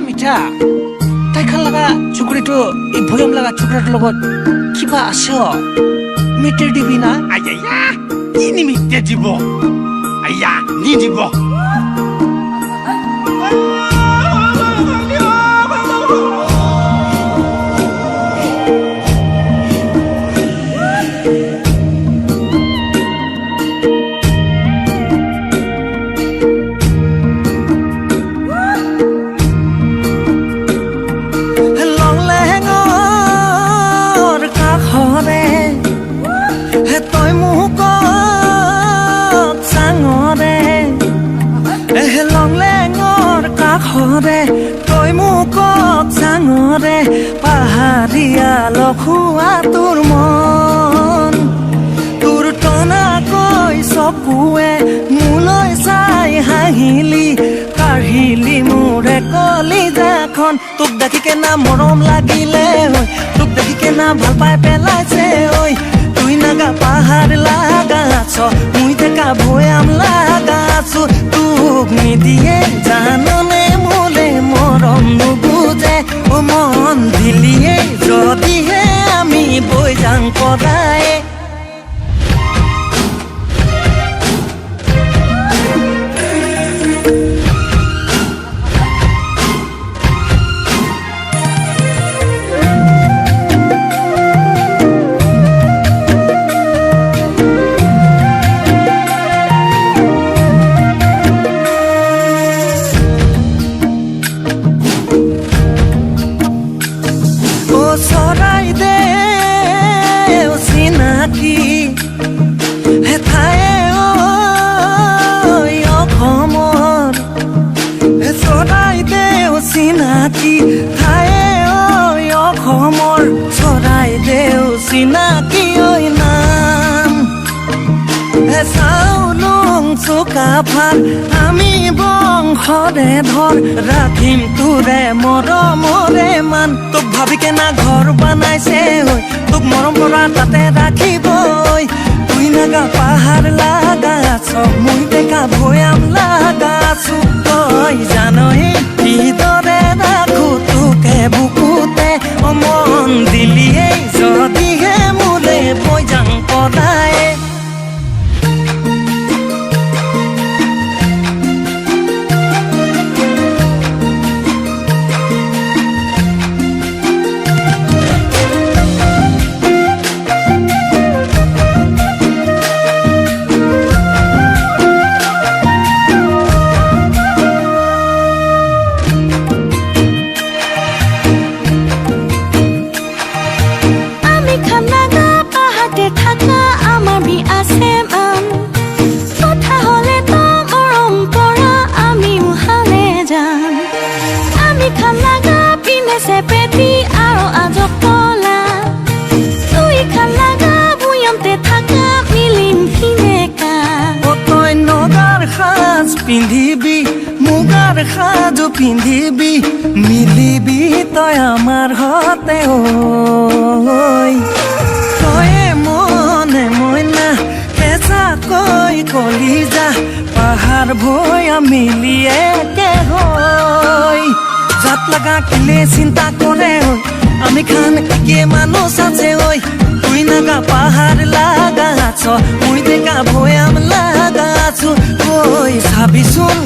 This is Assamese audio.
মিঠা তাইখান লাগা চুকুৰিটো এই ভয়ম লাগা চুকুৰাটোৰ লগত কিবা আছে মিটে দিবি না আইয়া কি নিমিত্তে দিব আইয়া নি দিব তই মোক চাঙৰে পাহাৰীয়া লখুৱা তোৰ মন তোৰ টনাকৈ চকুৱে মোলৈ চাই হাঁহিলি কাঢ়িলি মোৰে কলিজাখন তোক দেখি কেনা মৰম লাগিলে ঐ তোক দেখি কেনা ভাল পাই পেলাইছে ঐ তুই নাগা পাহাৰ লাগাছ মুই দেখা ভৈয়াম লাগাছো তোক নিদিয়ে জাননে মোলে মৰম নুবুজে ও মন দিলিয়ে যদিহে আমি বৈ যাং পদায়ে চিনাকি ঠায়ে ঐ অসমৰ চৰাইদেউ চিনাকি ঐ নাম চাউলুং চুকাফাত আমি বংশৰে ধৰ ৰাখিম তোৰে মৰমৰে মান তোক ভাবি কেনা ঘৰ বনাইছে ঐ তোক মৰম কৰা তাতে ৰাখিব তুই নাগা পাহাৰ লাগাছ মই দেখা ভৈয়াম লাগাছো তই জানই কিদৰে ৰাখো তোকে বুকুতে মন দিলিয়ে যদিহে মোলে বৈ যাং পদায়ে পিন্ধিবি মুগাৰ সাজু পিন্ধিবি মিলিবি তই আমাৰ হতে তয়ে মনে মইনা কেঁচাকৈ কলিজা পাহাৰ ভৈয়া মিলিয়ে জাত লগা কেলে চিন্তা কৰে আমি খান একে মানুষ আছে তুই নাগা পাহাৰ লাগাছ মুই দেখা ভৈয়াম লাগাছো চাবিচোন